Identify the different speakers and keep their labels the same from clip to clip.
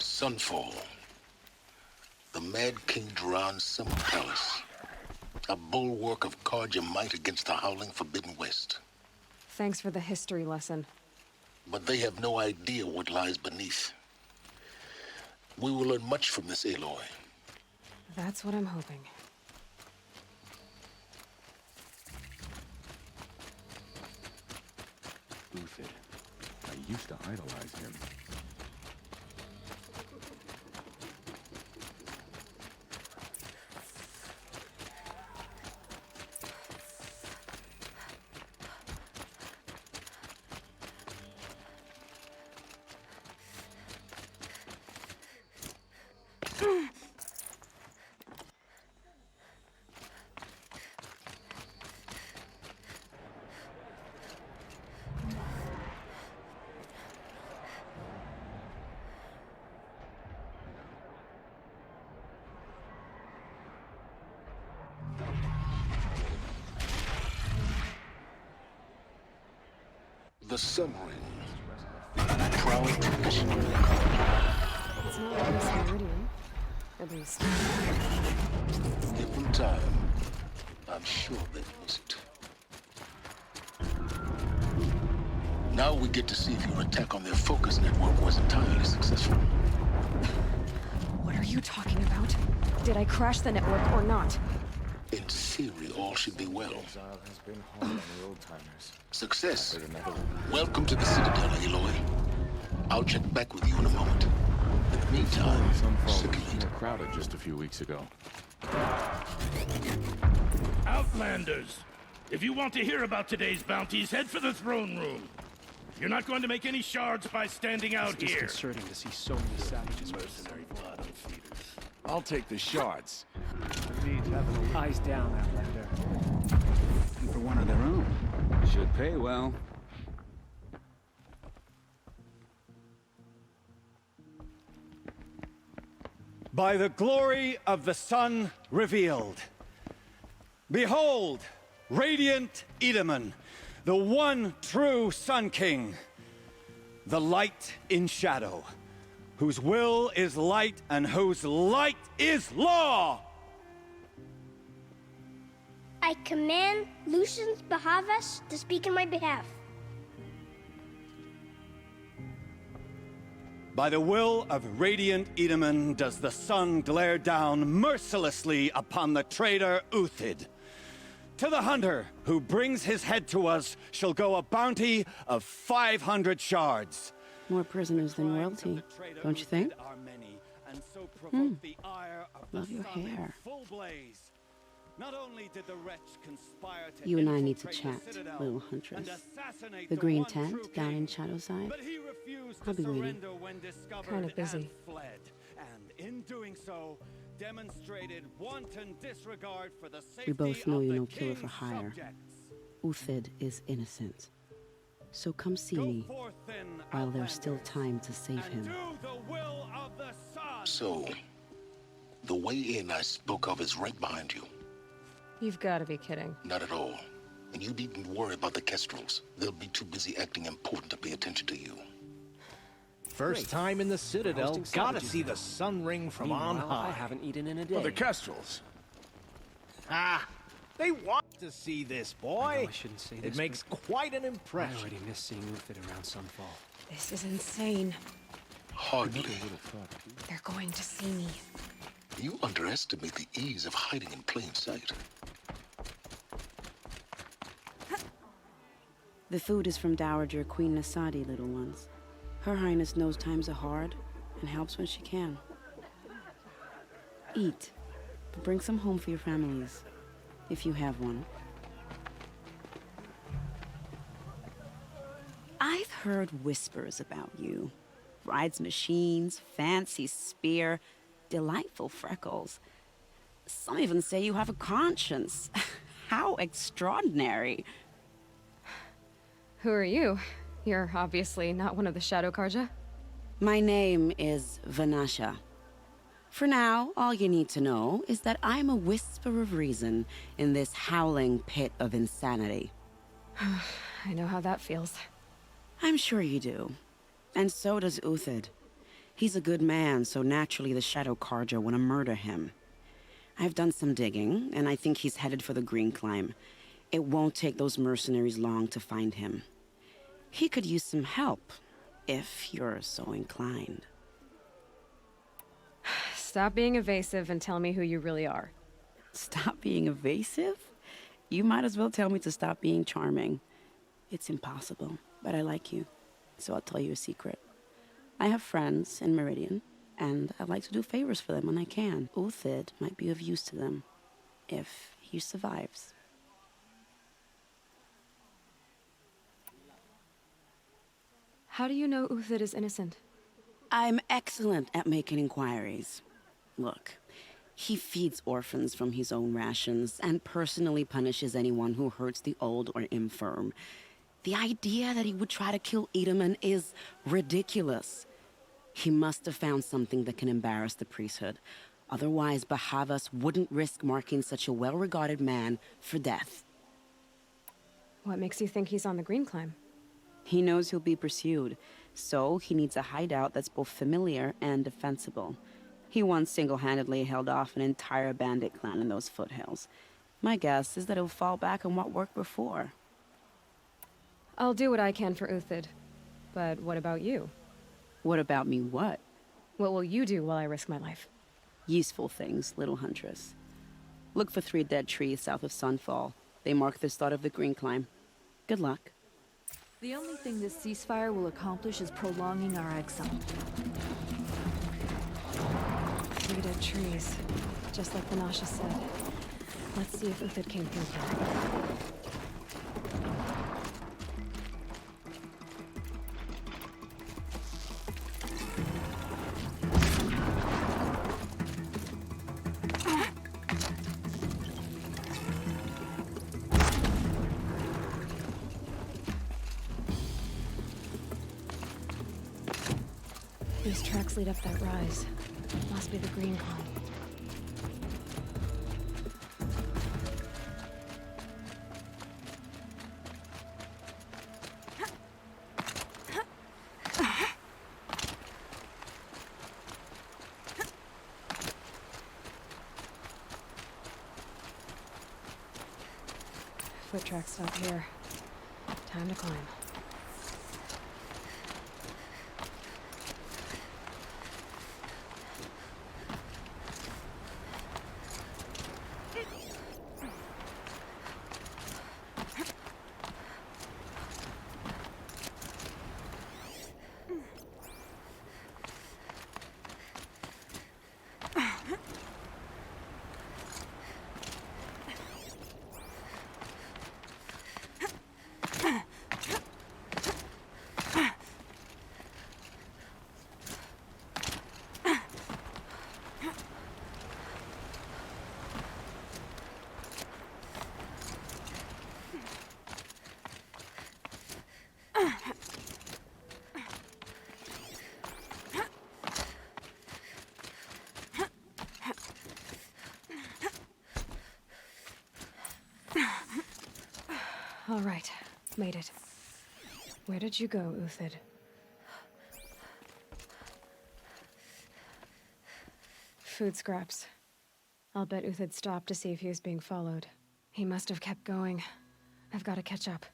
Speaker 1: Sunfall. The Mad King Duran's summer palace. A bulwark of Karja might against the howling Forbidden West.
Speaker 2: Thanks for the history lesson.
Speaker 1: But they have no idea what lies beneath. We will learn much from this Aloy.
Speaker 2: That's what I'm hoping.
Speaker 3: Uthid. I used to idolize him.
Speaker 1: The Sun Ring. Proud tradition of the Karja.
Speaker 2: It's not like Miss Meridian. At least.
Speaker 1: Give them time. I'm sure they'll miss it. Now we get to see if your attack on their focus network was entirely successful.
Speaker 2: What are you talking about? Did I crash the network or not?
Speaker 1: In theory, all should be well.
Speaker 3: Exile has been hard on the old-timers.
Speaker 1: Success.
Speaker 3: Heard another one.
Speaker 1: Welcome to the Citadel, Aloy. I'll check back with you in a moment. In the meantime,
Speaker 3: Sunfall was
Speaker 1: circulate.
Speaker 3: more crowded just a few weeks ago.
Speaker 4: Outlanders! If you want to hear about today's bounties, head for the throne room. You're not going to make any shards by standing out
Speaker 5: It's
Speaker 4: here.
Speaker 5: disconcerting to see so many savages.
Speaker 4: Mercenary bottom feeders.
Speaker 3: I'll take the shards.
Speaker 5: Eyes down, Outlander.
Speaker 6: For one of their own.
Speaker 7: Should pay well.
Speaker 8: By the glory of the sun revealed. Behold, radiant Edaman, the one true Sun King. The light in shadow, whose will is light and whose light is law!
Speaker 9: I command Lucian's Bahavas to speak in my behalf.
Speaker 8: By the will of radiant Edaman does the sun glare down mercilessly upon the traitor Uthid. To the hunter who brings his head to us shall go a bounty of 500 shards.
Speaker 6: More prisoners than royalty, don't you think? Love your hair.
Speaker 8: Not only did the wretch conspire to
Speaker 6: You and I need to
Speaker 8: infiltrate the
Speaker 6: chat,
Speaker 8: Citadel
Speaker 6: little huntress.
Speaker 8: and assassinate
Speaker 6: The green
Speaker 8: one
Speaker 6: tent
Speaker 8: true
Speaker 6: down
Speaker 8: king,
Speaker 6: in Shadowside.
Speaker 8: but he refused
Speaker 6: I'll
Speaker 8: to
Speaker 6: be waiting.
Speaker 8: surrender when discovered
Speaker 2: Kinda busy.
Speaker 8: and fled. And in doing so, demonstrated wanton disregard for the safety
Speaker 6: We both know
Speaker 8: of
Speaker 6: you're
Speaker 8: the
Speaker 6: no killer for
Speaker 8: king's
Speaker 6: hire.
Speaker 8: subjects.
Speaker 6: Uthid is innocent. So come see
Speaker 8: Go
Speaker 6: me
Speaker 8: forth then,
Speaker 6: while there's still
Speaker 8: Outlanders,
Speaker 6: time to save
Speaker 8: and
Speaker 6: him.
Speaker 8: do the will of the sun.
Speaker 1: So, the way in I spoke of is right behind you.
Speaker 2: You've got to be kidding.
Speaker 1: Not at all. And you needn't worry about the Kestrels. They'll be too busy acting important to pay attention to you.
Speaker 10: First time in the Citadel,
Speaker 5: Hosting
Speaker 10: gotta
Speaker 5: savages
Speaker 10: see the sun ring from on
Speaker 5: Meanwhile, I
Speaker 10: high.
Speaker 5: haven't eaten in a day.
Speaker 3: Oh, the Kestrels.
Speaker 10: Ah, they want to see this,
Speaker 5: I know
Speaker 10: boy.
Speaker 5: I shouldn't say
Speaker 10: It
Speaker 5: this,
Speaker 10: makes
Speaker 5: but
Speaker 10: quite an
Speaker 5: I
Speaker 10: impression.
Speaker 5: already miss seeing Uthid around Sunfall.
Speaker 2: This is insane.
Speaker 1: Hardly.
Speaker 2: They're going to see me.
Speaker 1: You underestimate the ease of hiding in plain sight.
Speaker 6: The food is from Dowager Queen Nasadi, little ones. Her Highness knows times are hard and helps when she can. Eat, but bring some home for your families, if you have one. I've heard whispers about you. Rides machines, fancy spear, delightful freckles. Some even say you have a conscience. How extraordinary.
Speaker 2: Who are you? You're obviously not one of the Shadow Karja.
Speaker 6: My name is Vanasha. For now, all you need to know is that I'm a whisper of reason in this howling pit of insanity.
Speaker 2: I know how that feels.
Speaker 6: I'm sure you do. And so does Uthid. He's a good man, so naturally the Shadow Carja want to murder him. I've done some digging, and I think he's headed for the Green Climb. It won't take those mercenaries long to find him. He could use some help, if you're so inclined.
Speaker 2: Stop being evasive and tell me who you really are.
Speaker 6: Stop being evasive? You might as well tell me to stop being charming. It's impossible, but I like you, so I'll tell you a secret. I have friends in Meridian, and I like to do favors for them when I can. Uthid might be of use to them, if he survives.
Speaker 2: How do you know Uthid is innocent?
Speaker 6: I'm excellent at making inquiries. Look, he feeds orphans from his own rations and personally punishes anyone who hurts the old or infirm. The idea that he would try to kill Edelman is ridiculous. He must have found something that can embarrass the priesthood. Otherwise, Bahavas wouldn't risk marking such a well-regarded man for death.
Speaker 2: What makes you think he's on the Green Climb?
Speaker 6: He knows he'll be pursued, so he needs a hideout that's both familiar and defensible. He once single-handedly held off an entire bandit clan in those foothills. My guess is that he'll fall back on what worked before.
Speaker 2: I'll do what I can for Uthid. But what about you?
Speaker 6: What about me what?
Speaker 2: What will you do while I risk my life?
Speaker 6: Useful things, little huntress. Look for 3 dead trees south of Sunfall. They mark the start of the Green Climb. Good luck.
Speaker 11: The only thing this ceasefire will accomplish is prolonging our exile.
Speaker 2: 3 dead trees. Just like Vanasha said. Let's see if Uthid came through here. These tracks lead up that rise. Must be the Green Climb. Foot tracks stop here. Time to climb. All right, made it. Where did you go, Uthid? Food scraps. I'll bet Uthid stopped to see if he was being followed. He must have kept going. I've got to catch up.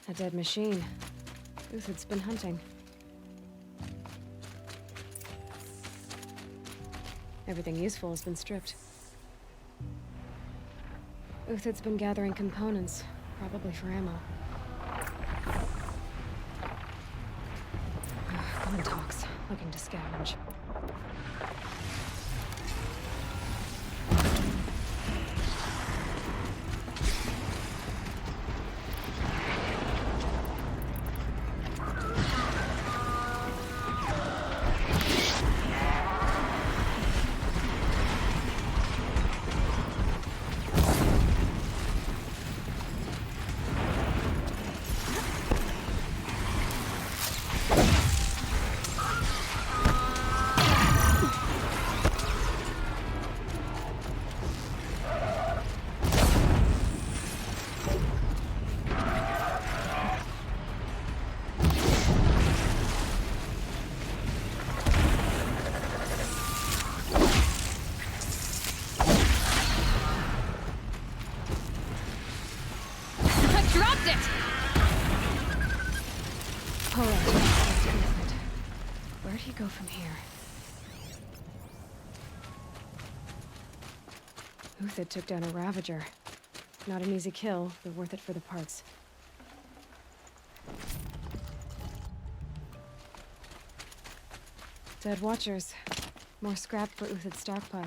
Speaker 2: A dead machine. Uthid's been hunting. Everything useful has been stripped. Uthid's been gathering components, probably for ammo. Glen talks, looking to scavenge. go from here? Uthid took down a Ravager. Not an easy kill, but worth it for the parts. Dead Watchers. More scrap for Uthid's stockpile.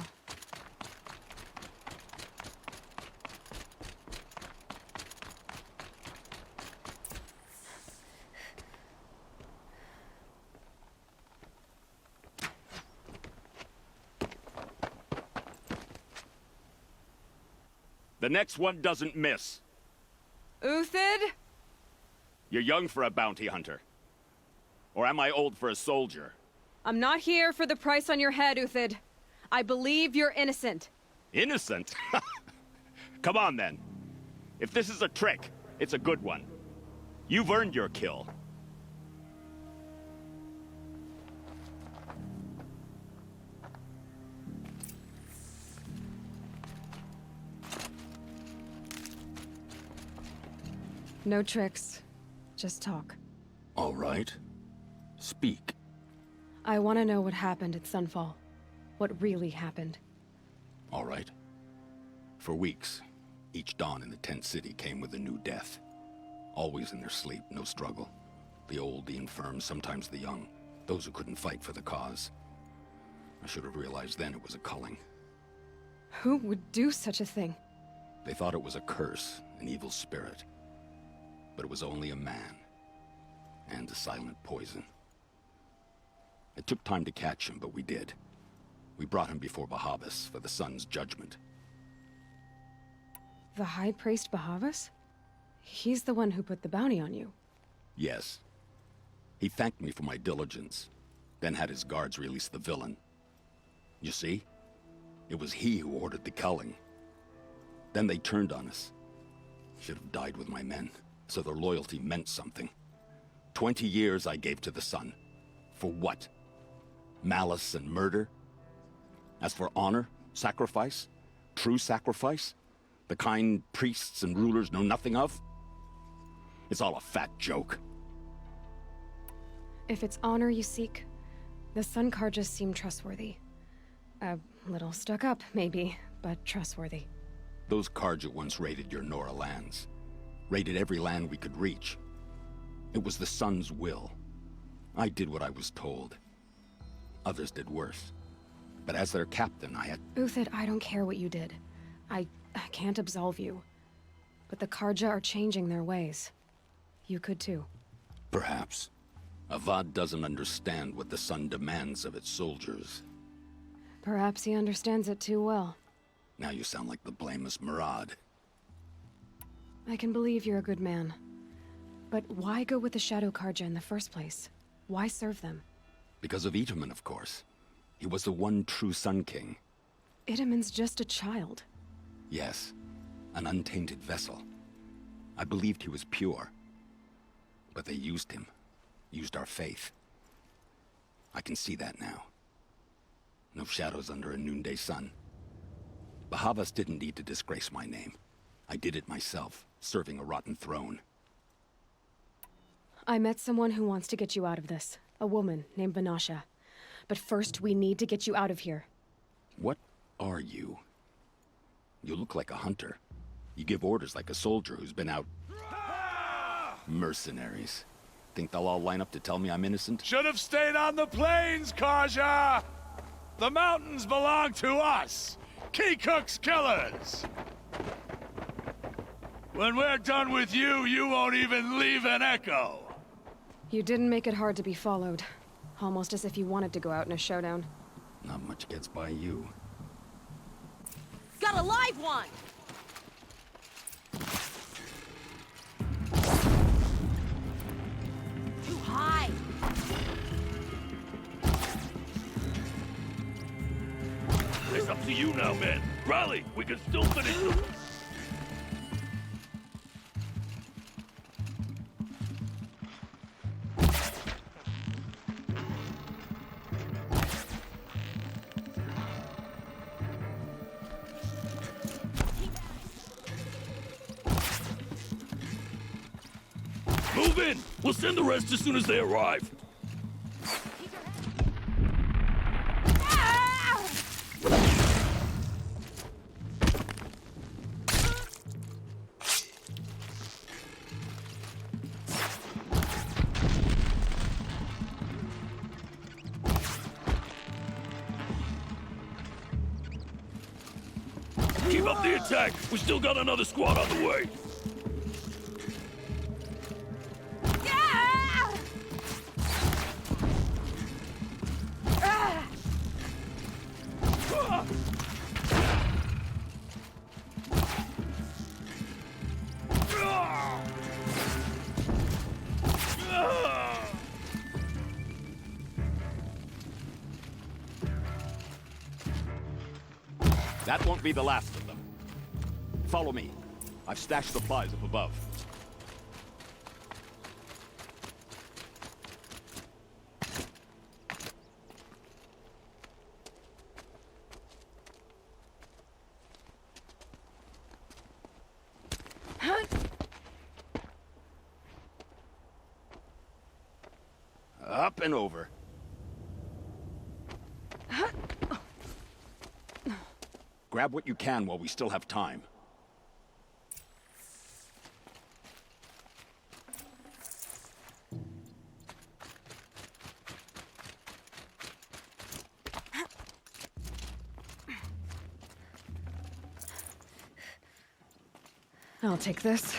Speaker 7: The next one doesn't miss.
Speaker 2: Uthid?
Speaker 7: You're young for a bounty hunter. Or am I old for a soldier?
Speaker 2: I'm not here for the price on your head, Uthid. I believe you're innocent.
Speaker 7: Innocent? Come on, then. If this is a trick, it's a good one. You've earned your kill.
Speaker 2: No tricks. Just talk.
Speaker 1: All right. Speak.
Speaker 2: I want to know what happened at Sunfall. What really happened.
Speaker 1: All right. For weeks, each dawn in the tent city came with a new death. Always in their sleep, no struggle. The old, the infirm, sometimes the young. Those who couldn't fight for the cause. I should have realized then it was a culling.
Speaker 2: Who would do such a thing?
Speaker 1: They thought it was a curse, an evil spirit. But it was only a man. And a silent poison. It took time to catch him, but we did. We brought him before Bahavas for the sun's judgment.
Speaker 2: The High Priest Bahavas? He's the one who put the bounty on you.
Speaker 1: Yes. He thanked me for my diligence, then had his guards release the villain. You see? It was he who ordered the culling. Then they turned on us. Should have died with my men, so their loyalty meant something. 20 years I gave to the sun. For what? Malice and murder? As for honor, sacrifice, true sacrifice, the kind priests and rulers know nothing of? It's all a fat joke.
Speaker 2: If it's honor you seek, the Sun Karjas seem trustworthy. A little stuck up, maybe, but trustworthy.
Speaker 1: Those Karja once raided your Nora lands. Raided every land we could reach. It was the Sun's will. I did what I was told. Others did worse. But as their captain, I had...
Speaker 2: Uthid, I don't care what you did. I can't absolve you. But the Karja are changing their ways. You could too.
Speaker 1: Perhaps. Avad doesn't understand what the Sun demands of its soldiers.
Speaker 2: Perhaps he understands it too well.
Speaker 1: Now you sound like the blameless Murad.
Speaker 2: I can believe you're a good man. But why go with the Shadow Karja in the first place? Why serve them?
Speaker 1: Because of Itaman, of course. He was the one true Sun King.
Speaker 2: Itaman's just a child.
Speaker 1: Yes, an untainted vessel. I believed he was pure. But they used him. Used our faith. I can see that now. No shadows under a noonday sun. Bahavas didn't need to disgrace my name. I did it myself, serving a rotten throne.
Speaker 2: I met someone who wants to get you out of this. A woman named Vanasha. But first, we need to get you out of here.
Speaker 1: What are you? You look like a hunter. You give orders like a soldier who's been out... Mercenaries. Think they'll all line up to tell me I'm innocent?
Speaker 8: Should have stayed on the plains, Karja! The mountains belong to us! Keycook's killers! When we're done with you, you won't even leave an echo!
Speaker 2: You didn't make it hard to be followed. Almost as if you wanted to go out in a showdown.
Speaker 1: Not much gets by you.
Speaker 11: Got a live one! Too high!
Speaker 4: It's up to you now, men. Rally, we can still finish them. Move in! We'll send the rest as soon as they arrive. Keep up the attack! We still got another squad on the way!
Speaker 7: That won't be the last of them. Follow me. I've stashed supplies up above. Up and over.
Speaker 1: Grab what you can while we still have time.
Speaker 2: I'll take this.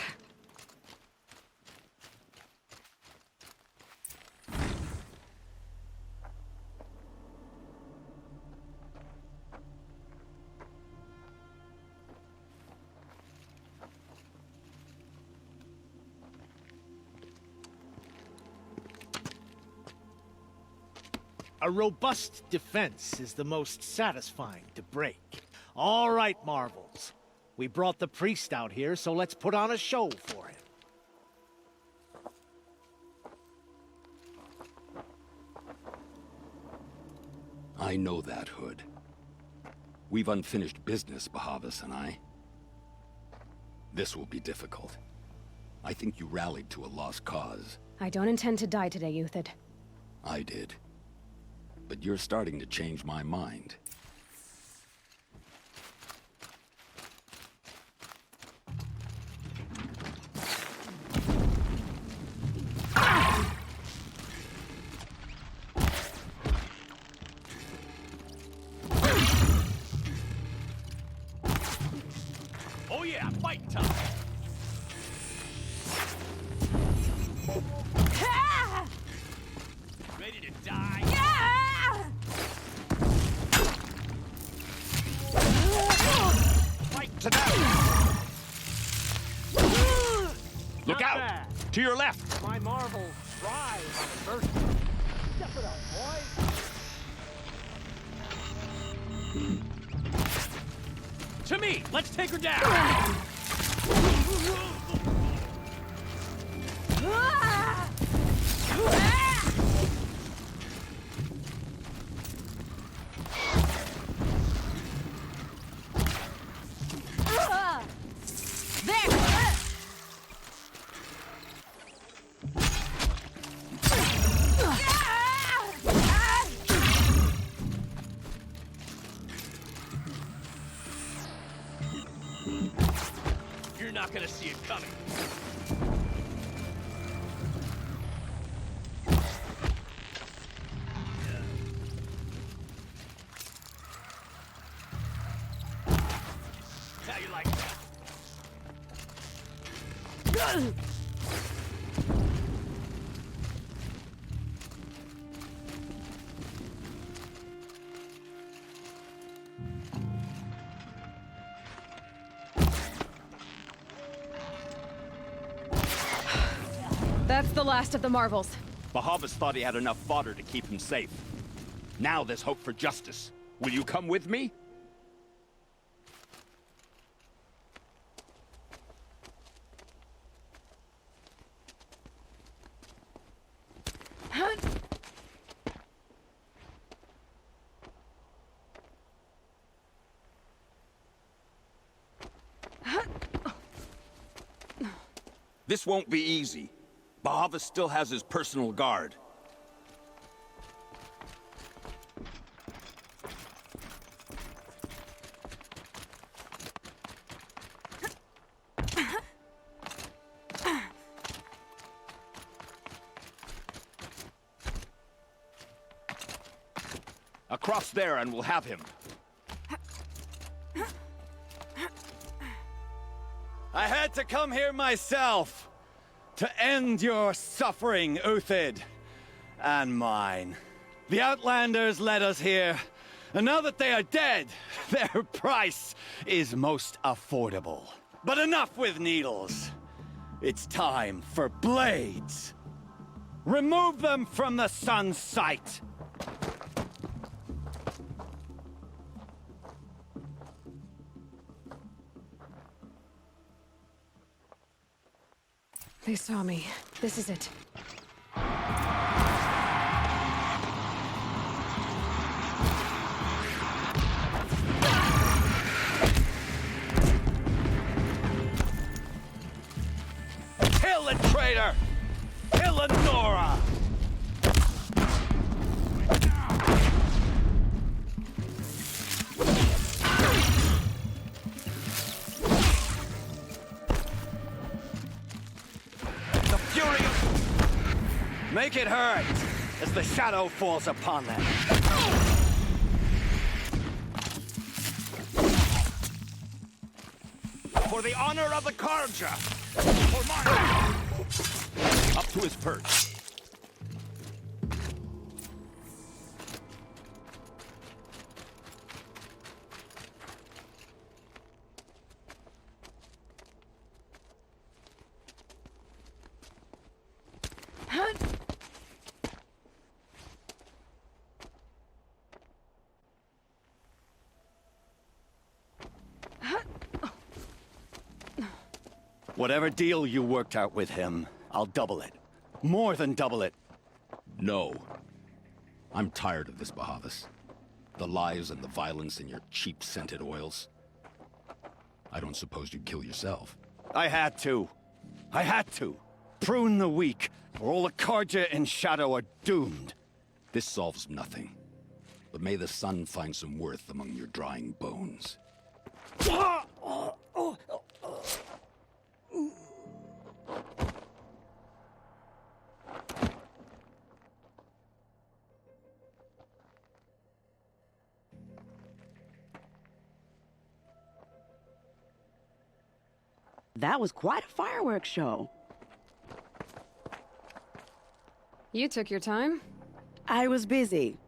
Speaker 10: A robust defense is the most satisfying to break. All right, Marvels. We brought the priest out here, so let's put on a show for him.
Speaker 1: I know that, Hood. We've unfinished business, Bahavas and I. This will be difficult. I think you rallied to a lost cause.
Speaker 2: I don't intend to die today, Uthid.
Speaker 1: I did. But you're starting to change my mind.
Speaker 7: Oh yeah, fight time! Ready to die? Fight to death! Look out!
Speaker 5: bad.
Speaker 7: To your left!
Speaker 5: My Marvel thrive on adversity. Step it up, boy.
Speaker 10: To me! Let's take her down!
Speaker 7: You're not gonna see it coming. How you like that?
Speaker 2: That's the last of the Marvels.
Speaker 7: Bahavas thought he had enough fodder to keep him safe. Now there's hope for justice. Will you come with me?
Speaker 1: This won't be easy. Bahavas still has his personal guard.
Speaker 7: Across there and we'll have him.
Speaker 8: I had to come here myself to end your suffering, Uthid, and mine. The Outlanders led us here, and now that they are dead, their price is most affordable. But enough with needles. It's time for blades. Remove them from the sun's sight.
Speaker 2: They saw me. This is it.
Speaker 8: Kill the traitor! Kill Nora! The fury of... Make it hurt as the shadow falls upon them.
Speaker 7: For the honor of the Karja! For mine!
Speaker 1: Up to his perch.
Speaker 8: Whatever deal you worked out with him, I'll double it. More than double it.
Speaker 1: No. I'm tired of this, Bahavas. The lies and the violence and your cheap-scented oils. I don't suppose you'd kill yourself.
Speaker 8: I had to. I had to. Prune the weak, or all the Karja in Shadow are doomed.
Speaker 1: This solves nothing. But may the sun find some worth among your drying bones.
Speaker 6: That was quite a fireworks show.
Speaker 2: You took your time?
Speaker 6: I was busy.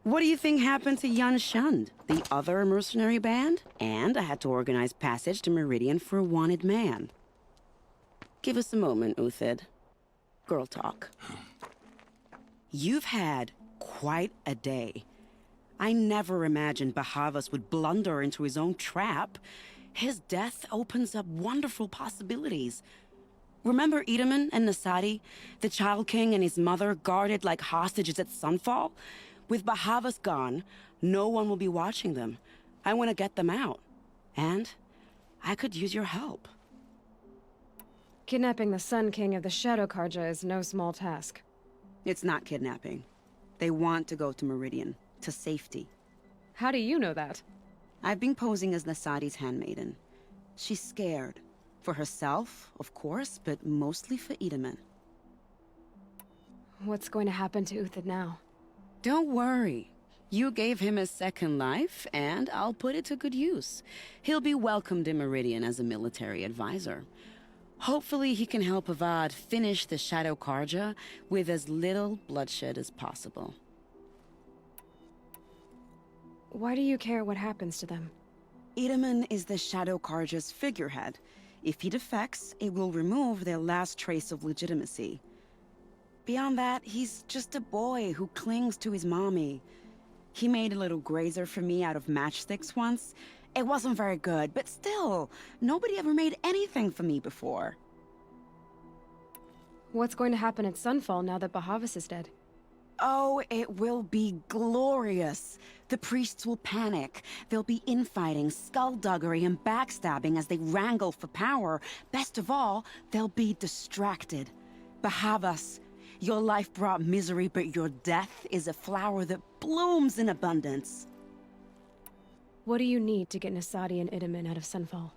Speaker 6: What do you think happened to Yun Shund, the other mercenary band? And I had to organize passage to Meridian for a wanted man. Give us a moment, Uthid. Girl talk. You've had quite a day. I never imagined Bahavas would blunder into his own trap. His death opens up wonderful possibilities. Remember Edaman and Nasadi, the Child King and his mother guarded like hostages at Sunfall? With Bahavas gone, no one will be watching them. I want to get them out. And I could use your help.
Speaker 2: Kidnapping the Sun King of the Shadow Karja is no small task.
Speaker 6: It's not kidnapping. They want to go to Meridian, to safety.
Speaker 2: How do you know that?
Speaker 6: I've been posing as Nasadi's handmaiden. She's scared. For herself, of course, but mostly for Edaman.
Speaker 2: What's going to happen to Uthid now?
Speaker 6: Don't worry. You gave him a second life, and I'll put it to good use. He'll be welcomed in Meridian as a military advisor. Hopefully he can help Avad finish the Shadow Karja with as little bloodshed as possible.
Speaker 2: Why do you care what happens to them?
Speaker 6: Edaman is the Shadow Karja's figurehead. If he defects, it will remove their last trace of legitimacy. Beyond that, he's just a boy who clings to his mommy. He made a little grazer for me out of matchsticks once. It wasn't very good, but still, nobody ever made anything for me before.
Speaker 2: What's going to happen at Sunfall now that Bahavas is dead?
Speaker 6: Oh, it will be glorious. The priests will panic. There'll be infighting, skullduggery, and backstabbing as they wrangle for power. Best of all, they'll be distracted. Bahavas, your life brought misery, but your death is a flower that blooms in abundance.
Speaker 2: What do you need to get Nasadi and Edaman out of Sunfall?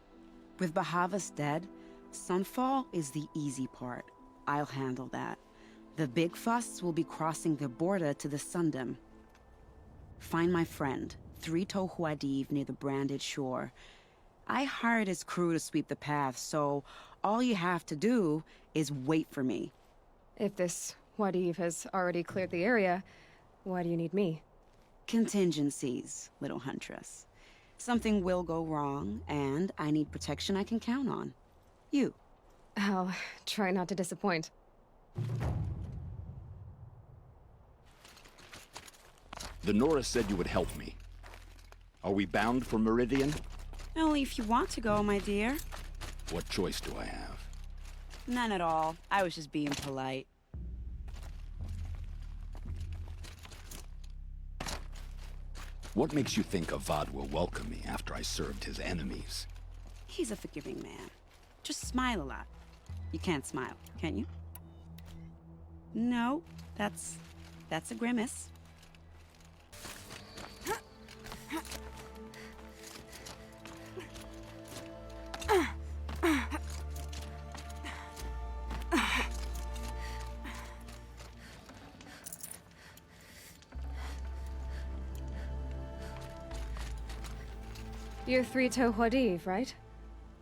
Speaker 6: With Bahavas dead, Sunfall is the easy part. I'll handle that. The big fuss will be crossing the border to the Sundom. Find my friend, 3 Tohuadiv near the Branded Shore. I hired his crew to sweep the path, so all you have to do is wait for me.
Speaker 2: If this Wadif has already cleared the area, why do you need me?
Speaker 6: Contingencies, little huntress. Something will go wrong, and I need protection I can count on. You.
Speaker 2: I'll try not to disappoint.
Speaker 1: The Nora said you would help me. Are we bound for Meridian?
Speaker 6: Only if you want to go, my dear.
Speaker 1: What choice do I have?
Speaker 6: None at all. I was just being polite.
Speaker 1: What makes you think Avad will welcome me after I served his enemies?
Speaker 6: He's a forgiving man. Just smile a lot. You can't smile, can you? No, that's a grimace.
Speaker 2: You're Traitor Wadiv, right?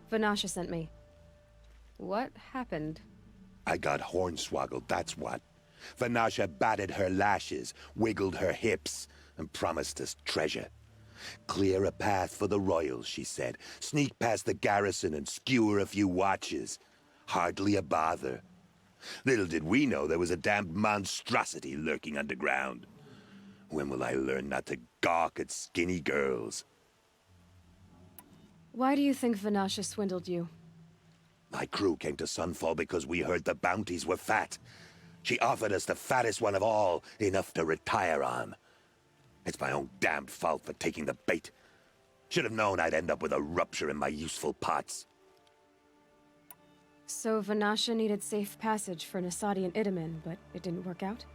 Speaker 2: Vanasha sent me. What happened?
Speaker 12: I got hornswoggled, that's what. Vanasha batted her lashes, wiggled her hips, and promised us treasure. Clear a path for the royals, she said. Sneak past the garrison and skewer a few watches. Hardly a bother. Little did we know there was a damned monstrosity lurking underground. When will I learn not to gawk at skinny girls?
Speaker 2: Why do you think Vanasha swindled you?
Speaker 12: My crew came to Sunfall because we heard the bounties were fat. She offered us the fattest one of all, enough to retire on. It's my own damned fault for taking the bait. Should have known I'd end up with a rupture in my useful parts.
Speaker 2: So Vanasha needed safe passage for Nasadi and Idaman, but it didn't work out?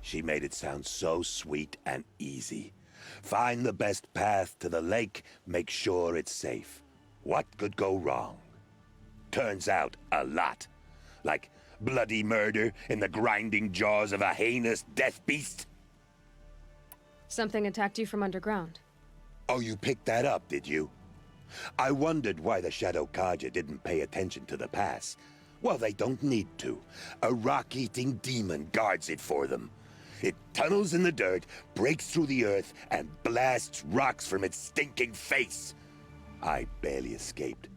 Speaker 12: She made it sound so sweet and easy. Find the best path to the lake, make sure it's safe. What could go wrong? Turns out, a lot. Like bloody murder in the grinding jaws of a heinous death beast.
Speaker 2: Something attacked you from underground.
Speaker 12: Oh, you picked that up, did you? I wondered why the Shadow Kaja didn't pay attention to the pass. Well, they don't need to. A rock-eating demon guards it for them. It tunnels in the dirt, breaks through the earth, and blasts rocks from its stinking face. I barely escaped.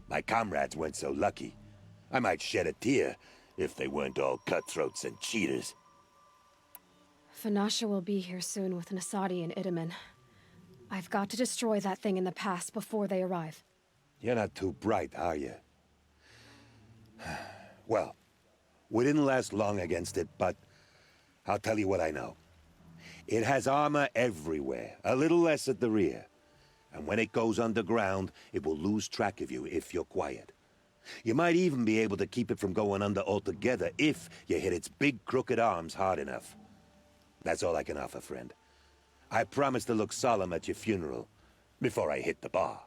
Speaker 12: My comrades weren't so lucky. I might shed a tear if they weren't all cutthroats and cheaters.
Speaker 2: Vanasha will be here soon with Nasadi and Idaman. I've got to destroy that thing in the pass before they arrive.
Speaker 12: You're not too bright, are you? Well, we didn't last long against it, but I'll tell you what I know. It has armor everywhere, a little less at the rear. And when it goes underground, it will lose track of you if you're quiet. You might even be able to keep it from going under altogether if you hit its big crooked arms hard enough. That's all I can offer, friend. I promise to look solemn at your funeral before I hit the bar.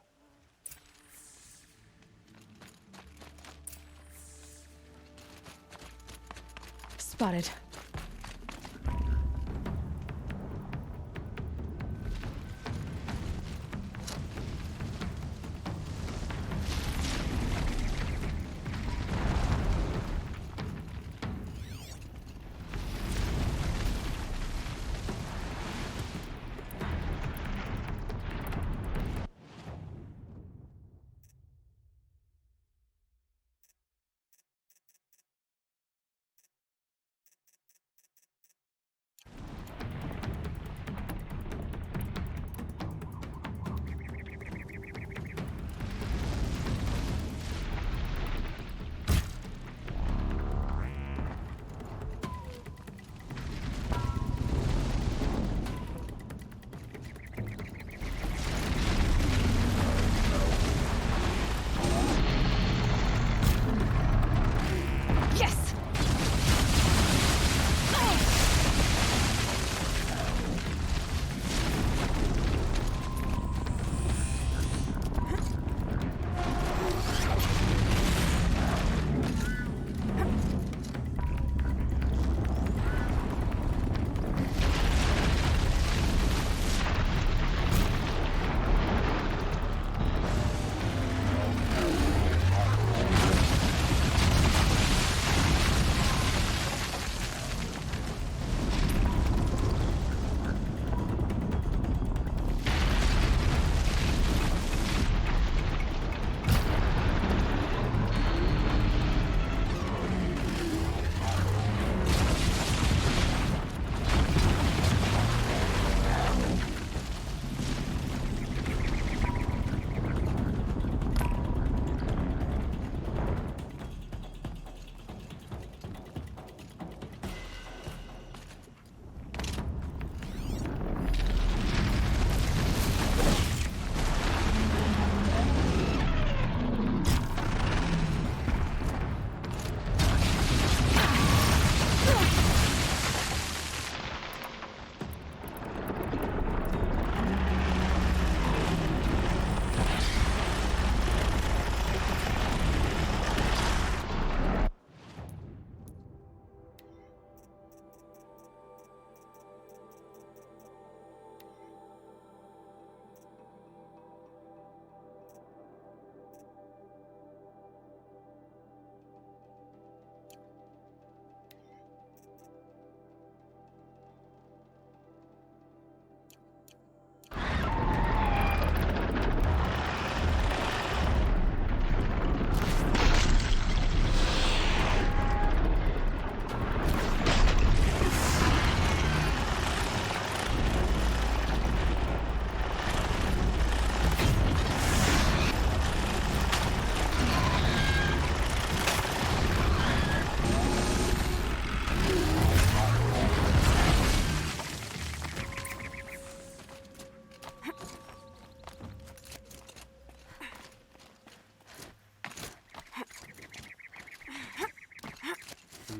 Speaker 2: Spotted.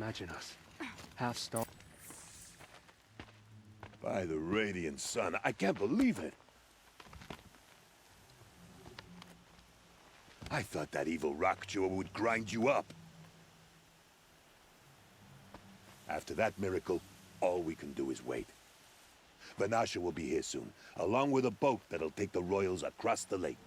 Speaker 3: Imagine us, half-starved.
Speaker 12: By the radiant sun, I can't believe it. I thought that evil rock chewer would grind you up. After that miracle, all we can do is wait. Vanasha will be here soon, along with a boat that'll take the royals across the lake.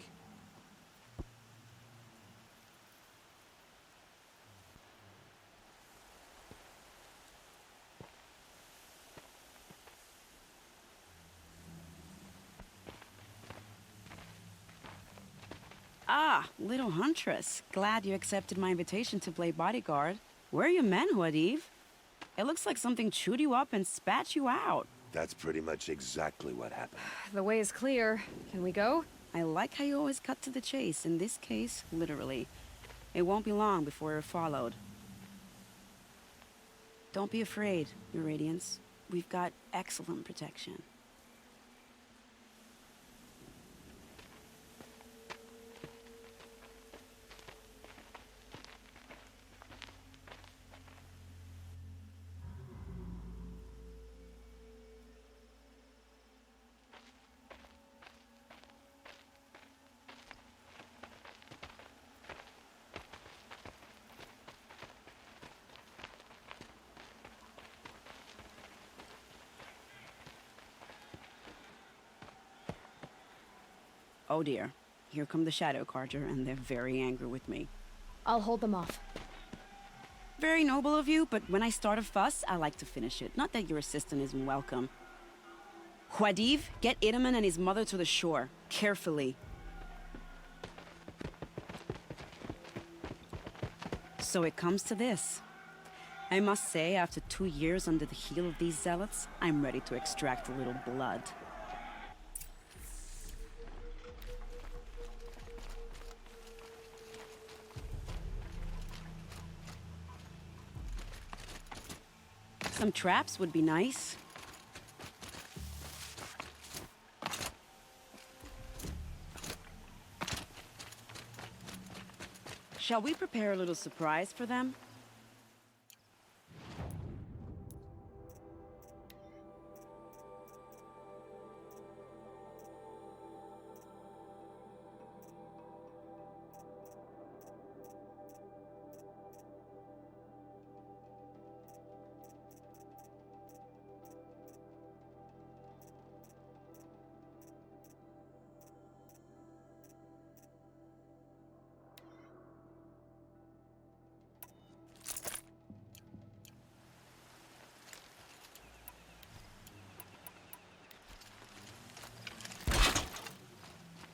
Speaker 6: Ah, little huntress. Glad you accepted my invitation to play bodyguard. Where are your men, Uthid? It looks like something chewed you up and spat you out.
Speaker 12: That's pretty much exactly what happened.
Speaker 2: The way is clear. Can we go?
Speaker 6: I like how you always cut to the chase. In this case, literally. It won't be long before we're followed. Don't be afraid, Your Radiance. We've got excellent protection. Oh dear, here come the Shadow Carter, and they're very angry with me.
Speaker 2: I'll hold them off.
Speaker 6: Very noble of you, but when I start a fuss, I like to finish it. Not that your assistant isn't welcome. Uthid, get Itaman and his mother to the shore. Carefully. So it comes to this. I must say, after 2 years under the heel of these zealots, I'm ready to extract a little blood. Some traps would be nice. Shall we prepare a little surprise for them?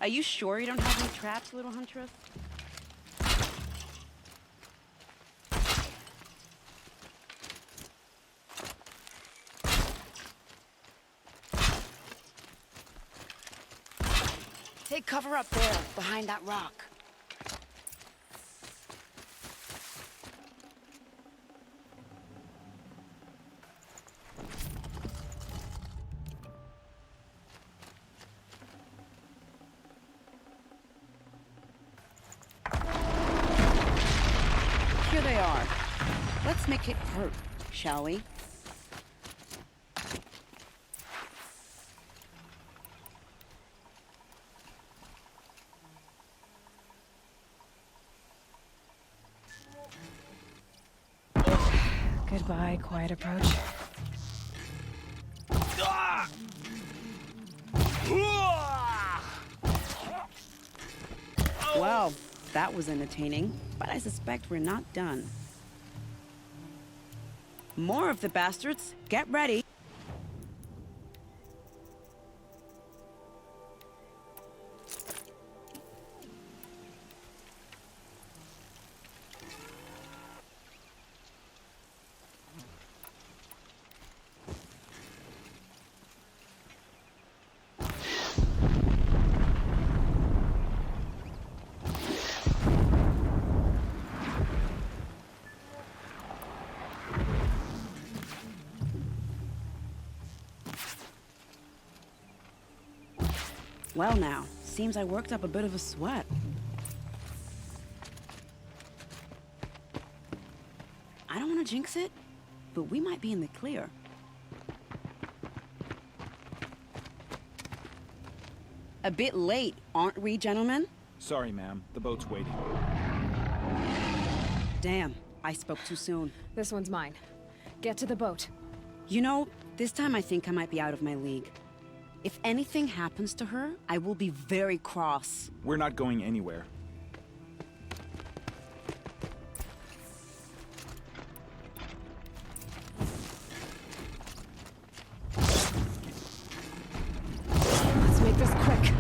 Speaker 6: Are you sure you don't have any traps, little huntress? Take cover up there, behind that rock. Here they are. Let's make it hurt, shall we?
Speaker 2: Goodbye, quiet approach.
Speaker 6: Well, that was entertaining, but I suspect we're not done. More of the bastards. Get ready. Well now, seems I worked up a bit of a sweat. I don't want want to jinx it, but we might be in the clear. A bit late, aren't we, gentlemen?
Speaker 13: Sorry, ma'am. The boat's waiting.
Speaker 6: Damn, I spoke too soon.
Speaker 2: This one's mine. Get to the boat.
Speaker 6: You know, this time I think I might be out of my league. If anything happens to her, I will be very cross.
Speaker 13: We're not going anywhere.
Speaker 2: Let's make this quick.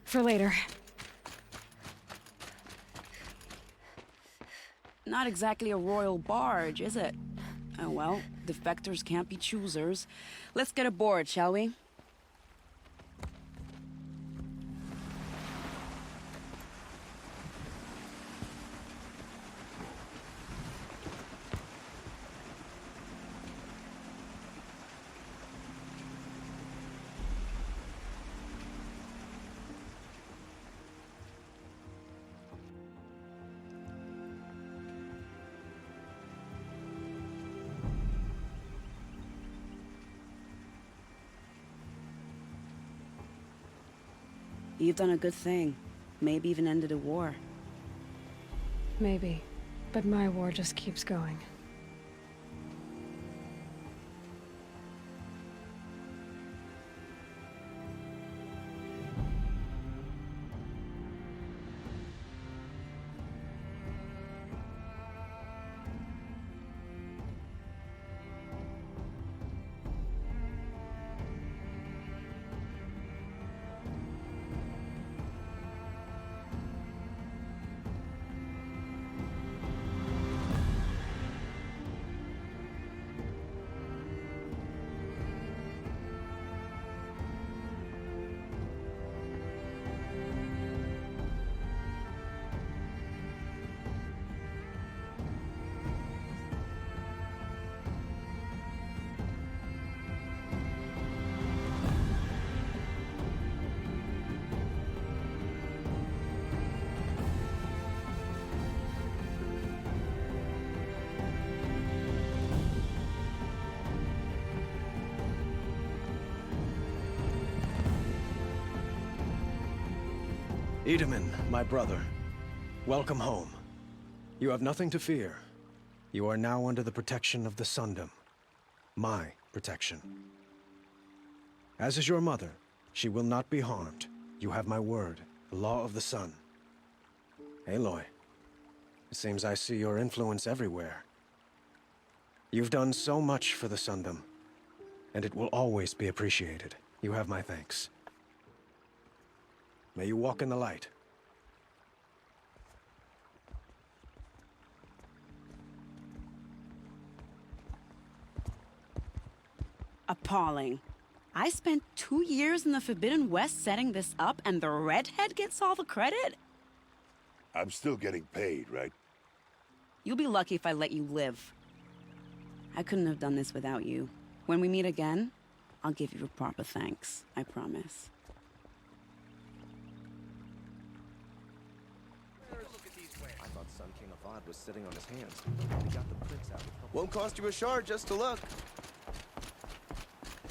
Speaker 2: For later.
Speaker 6: Not exactly a royal barge, is it? Oh well, defectors can't be choosers. Let's get aboard, shall we? You've done a good thing. Maybe even ended a war.
Speaker 2: Maybe. But my war just keeps going.
Speaker 14: Edaman, my brother, welcome home. You have nothing to fear. You are now under the protection of the Sundom. My protection. As is your mother, she will not be harmed. You have my word, the law of the sun. Aloy, it seems I see your influence everywhere. You've done so much for the Sundom, and it will always be appreciated. You have my thanks. May you walk in the light.
Speaker 6: Appalling. I spent 2 years in the Forbidden West setting this up, and the redhead gets all the credit?
Speaker 12: I'm still getting paid, right?
Speaker 6: You'll be lucky if I let you live. I couldn't have done this without you. When we meet again, I'll give you a proper thanks. I promise.
Speaker 15: I thought Sun King Uthid was sitting on his hands. He got the prince out. Won't cost you a shard just to look.